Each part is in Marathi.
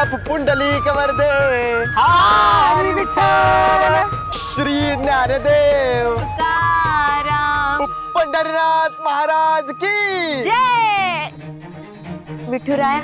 पुंडलिक वरदे हरी विठ्ठल श्री ज्ञानदेव तुकाराम पंढरीनाथ महाराज की जय. विठुराया,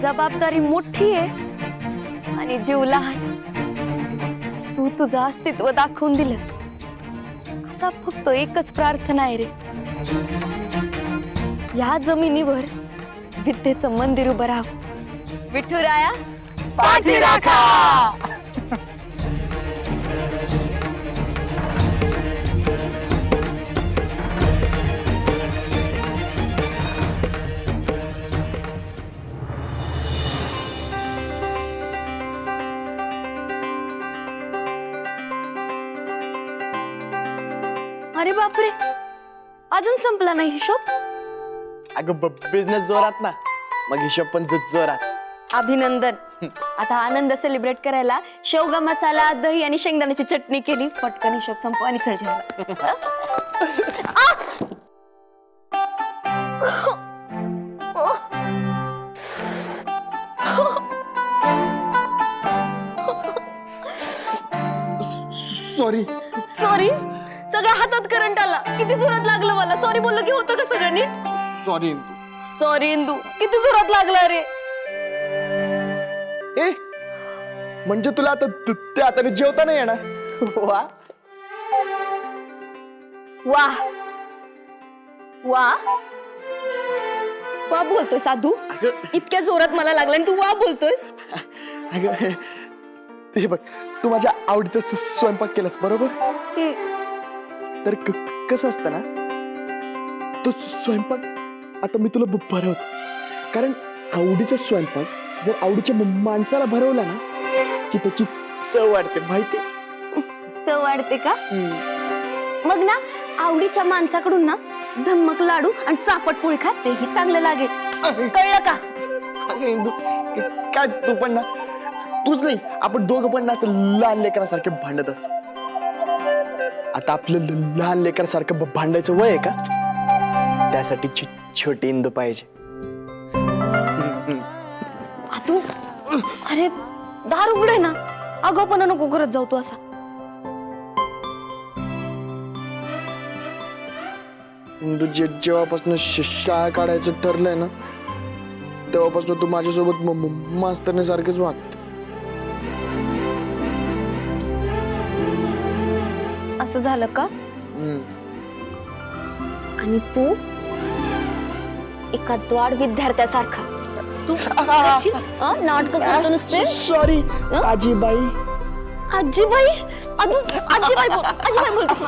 जबाबदारी मोठी आहे आणि जीव लहान. तू तुझं अस्तित्व दाखवून दिलंस. आता फक्त एकच प्रार्थना आहे रे, या जमिनीवर विद्येचं मंदिर उभं राहावं. विठुराया पाठी राखा. अरे बापरे, अजून संपला नाही हिशोब. अगं बिझनेस जोरात ना, मग हिशोब पण जोरात. अभिनंदन. आता आनंद सेलिब्रेट करायला शेवगा मसाला, दही आणि शेंगदाण्याची चटणी केली. पटकन हिशोब संपव आणि चल जेवायला. Sorry sorry. सगळ्या हातात करंट आला. किती जोरात लागलं मला. सॉरी बोललो की होतं का सगळं नीट. सॉरी. सॉरी इंदू, किती जोरात लागला रे. ए म्हणजे तुला आता त्या हाताने जेवता नाही येणार. वा वाह वाह वा बोलतोय साधू. इतक्या जोरात मला लागला आणि तू वा बोलतोयस. अगं हे बघ, तू माझ्या आवडीचा स्वयंपाक केलास बरोबर. तर कसं असतं ना, तो स्वयंपाक आता मी तुला भरवतो. कारण आवडीचा स्वयंपाक जर आवडीच्या माणसाला भरवला ना की त्याची चव वाढते. माहिती चव वाढते का. मग ना आवडीच्या माणसाकडून ना धम्मक लाडू आणि चापट पोळी खा, तेही चांगलं लागेल. कळलं का. अगं इंदू, काय तू पण ना, तूच नाही आपण दोघं पण ना असं लहान लेकरासारखे भांडत असतो. आता आपलं लहान लेकरासारखं भांडायचं वय आहे का. त्यासाठी छोटी इंदू पाहिजे. तू अरे दार उघडे ना. आगाऊपणा नको करत जाऊ तू असा. इंदू, जेव्हापासून शाळा काढायचं ठरलंय ना, तेव्हापासून तू माझ्यासोबत मास्तरने सारखेच वागते. असं झालं का. आणि तू एका द्वाड विद्यार्थ्यासारखा तू नाटक करतो नुसते. सॉरी आजीबाई. आजीबाई. आजीबाई बोलतोस.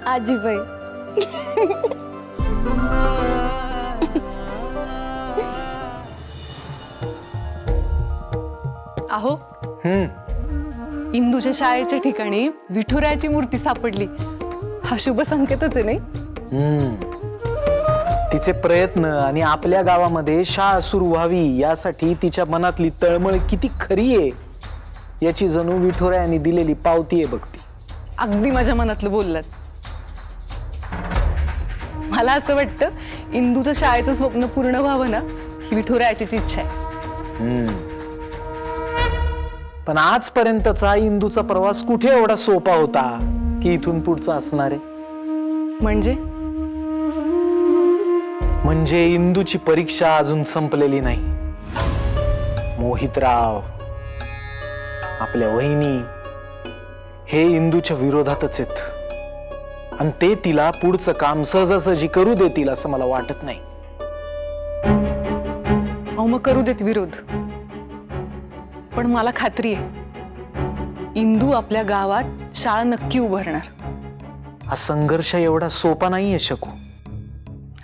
आजीबाई. अहो इंदूच्या शाळेच्या ठिकाणी विठुरायाची मूर्ती सापडली. हा शुभ संकेतच आहे नाही. तिचे प्रयत्न आणि आपल्या गावामध्ये शाळा सुरू व्हावी यासाठी तिच्या मनातली तळमळ किती खरी आहे याची जणू विठुरायाने दिलेली पावती आहे बघती. अगदी माझ्या मनातलं बोललात. मला असं वाटतं इंदूचं शाळेचं स्वप्न पूर्ण व्हावं ना, ही विठुरायाचीच इच्छा आहे. पण आजपर्यंतचा इंदूचा प्रवास कुठे एवढा सोपा होता की इथून पुढचा असणार आहे. म्हणजे इंदूची परीक्षा अजून संपलेली नाही. मोहितराव, आपल्या वहिनी हे इंदूच्या विरोधातच आहेत आणि ते तिला पुढचं काम सहजासहजी करू देतील असं मला वाटत नाही. अहो मग करू देत विरोध, पण मला खात्री आहे इंदू आपल्या गावात शाळा नक्की उभारणार. हा संघर्ष एवढा सोपा नाहीये शकू.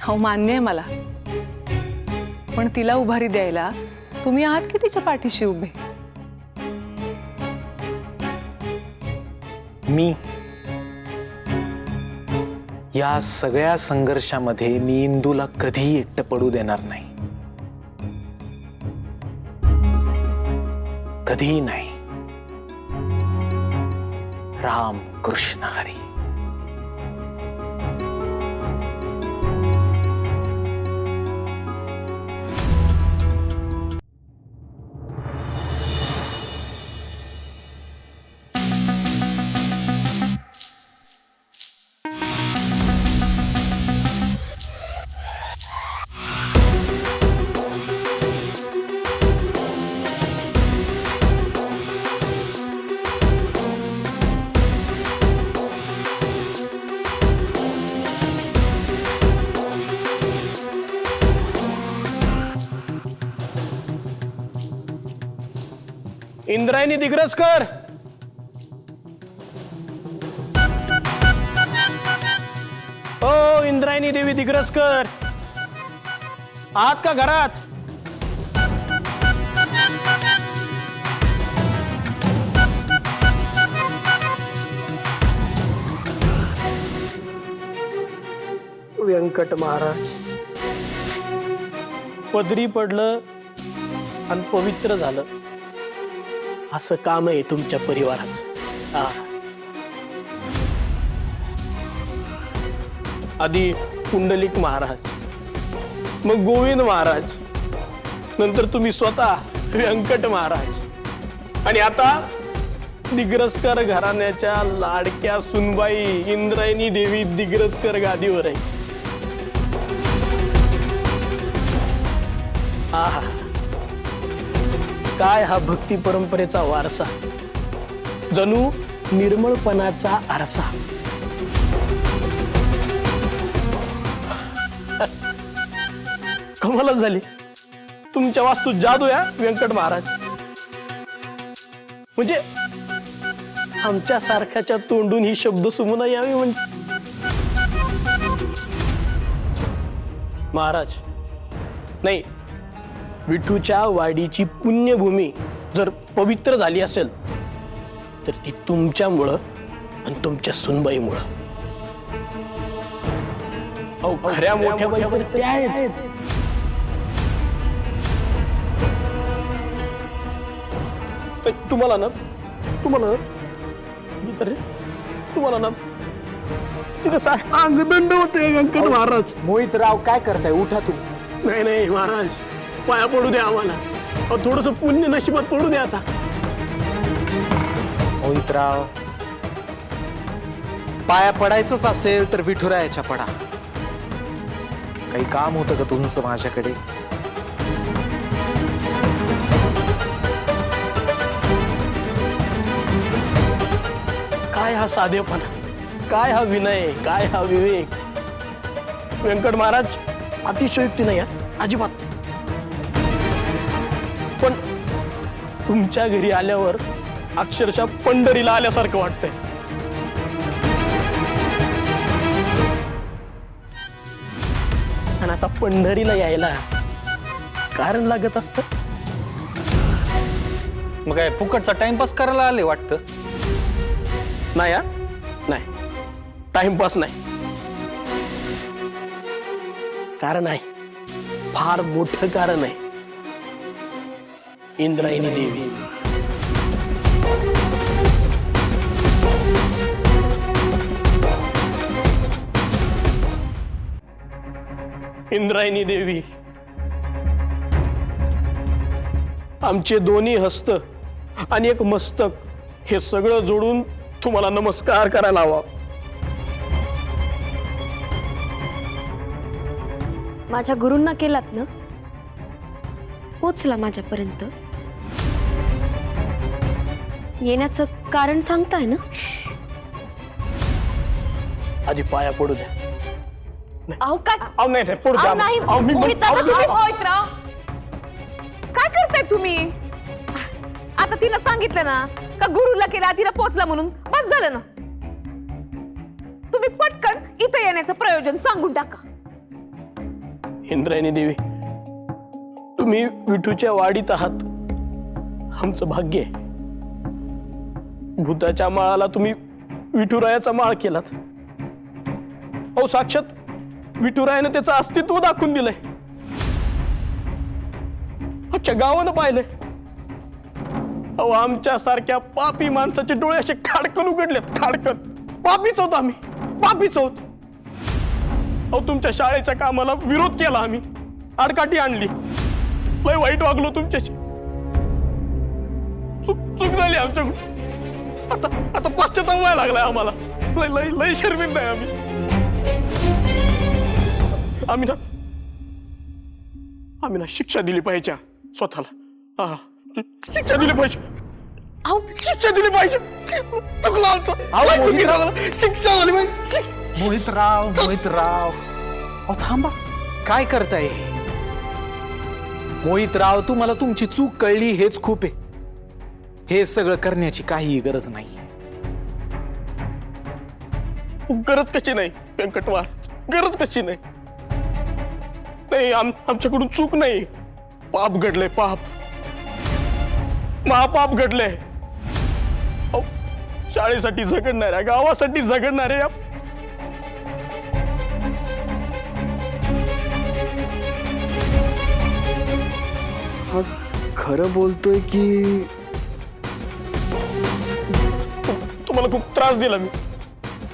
हो मान्य आहे मला, पण तिला उभारी द्यायला तुम्ही आहात की तिच्या पाठीशी उभे. मी या सगळ्या संघर्षामध्ये मी इंदूला कधीही एकटं पडू देणार नाही. कधीही नाही. राम कृष्ण हरी. इंद्रायणी दिग्रसकर. ओ इंद्रायणी देवी दिग्रसकर, आहात का घरात? व्यंकट महाराज, पदरी पडलं आणि पवित्र झालं असं काम आहे तुमच्या परिवाराचं. आधी पुंडलिक महाराज, मग गोविंद महाराज, नंतर तुम्ही स्वतः व्यंकट महाराज, आणि आता दिग्रसकर घराण्याच्या लाडक्या सुनबाई इंद्रायणी देवी दिग्रसकर गादीवर आहे. आहा, काय हा भक्ती परंपरेचा वारसा, जणू निर्मळपणाचा आरसा. कमालच झाली तुमच्या वास्तू जादू या व्यंकट महाराज. म्हणजे आमच्या सारख्याच्या तोंडून ही शब्द सुमना यावी म्हणजे. महाराज, नाही, विठूच्या वाडीची पुण्यभूमी जर पवित्र झाली असेल तर ती तुमच्यामुळं आणि तुमच्या सुनबाईमुळं. अहो, खऱ्या मोठ्या बाई तर त्या आहेत. तुम्हाला ना अंगदंड होते व्यंकट महाराज. मोहितराव काय करताय? उठा तुम्ही. नाही महाराज, पाया पडू द्या आम्हाला. थोडस पुण्य नशिबात पडू द्या आता. मोहितराव, पाया पडायचंच असेल तर विठुरायाच्या पडा. काही काम होतं का तुमचं माझ्याकडे? काय हा साधेपणा, काय हा विनय, काय हा विवेक. व्यंकट महाराज, अतिशयोक्ती नाही अजिबात. पण तुमच्या घरी आल्यावर अक्षरशः पंढरीला आल्यासारखं वाटतंय. आणि आता पंढरीला यायला कारण लागत असत. मग काय फुकटचा टाइमपास करायला आले वाटतं? नाही, टाइमपास नाही. कारण आहे, फार मोठं कारण आहे. इंद्रायणी देवी, इंद्रायणी देवी, आमचे दोन्ही हस्त आणि एक मस्तक हे सगळं जोडून तुम्हाला नमस्कार करायला हवा. माझ्या गुरूंना केलात ना, पोचला माझ्यापर्यंत. येण्याचं कारण सांगताय ना? आधी पाया पडू द्या. अहो काय? अहो नाही पडू द्या. अहो, नाही. अहो, मी मोहितराव, काय करताय तुम्ही? आता तिनं सांगितलं ना का गुरुला केला, तिला पोचला म्हणून बस झालं ना. तुम्ही पटकन इथं येण्याचं प्रयोजन सांगून टाका. इंद्रायणी देवी, तुम्ही विठूच्या वाडीत आहात, आमचं भाग्य आहे. भूताच्या माळाला तुम्ही विठुरायाचा माळ केलात. अहो, साक्षात विठुरायाने त्याचं अस्तित्व दाखवून दिलंय. अख्ख्या गावानं पाहिलंय. अहो, आमच्या सारख्या पापी माणसाचे डोळे असे खाडकन उघडलेत, खाडकन. पापीच होत आम्ही, पापीच होत. अहो, तुमच्या शाळेच्या कामाला विरोध केला आम्ही, आडकाठी आणली, लय वाईट वागलो तुमच्याशी. चूक झाली आमच्याकडून. आता पश्चाताप व्हायला लागलाय आम्हाला. लय लय लय शर्मिंद आहे आम्ही. आम्ही ना शिक्षा दिली पाहिजे स्वतःला. शिक्षा दिली पाहिजे. शिक्षा दिली पाहिजे. चुकलं आमचं. शिक्षा झाली पाहिजे. मोहितराव, अहो थांबा, काय करताय? मोहितराव, तुम्हाला तुमची चूक कळली हेच खूप आहे. हे सगळं करण्याची काहीही गरज नाही. गरज कशी नाही व्यंकटवार, गरज कशी नाही. नाही आमच्याकडून चूक नाही, पाप घडलंय, पाप, महापाप घडलंय. अहो, शाळेसाठी झगडणाऱ्या, गावासाठी झगडणाऱ्या या हा खरं बोलतोय की तुम्हाला खूप त्रास दिला मी,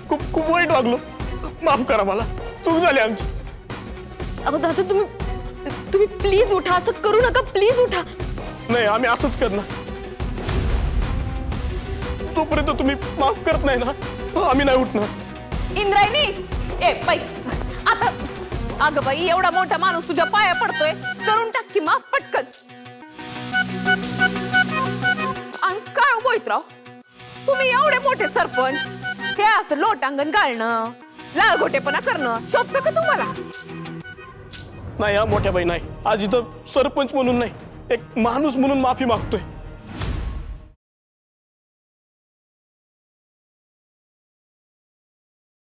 खूप खूप वाईट वागलो, माफ करा मला, चूक झाली आमची. अहो दादा तुम्ही प्लीज उठा, असं करू नका, प्लीज उठा. नाही आम्ही असंच करणार, जोपर्यंत तुम्ही माफ करत नाही ना आम्ही नाही उठणार. इंद्रायणी, ए बाई, आता अगं बाई, एवढा मोठा माणूस तुझ्या पाया पडतोय, करून टाक की माफ पटकन. आणि काय मोहितराव, तुम्ही एवढे मोठे सरपंच, हे असं लोटांगण गाळणं, लालघोटेपणा करणं शोभतं का तुम्हाला? नाही हा मोठ्या बाई नाही, आज इथं सरपंच म्हणून नाही, एक माणूस म्हणून माफी मागतोय.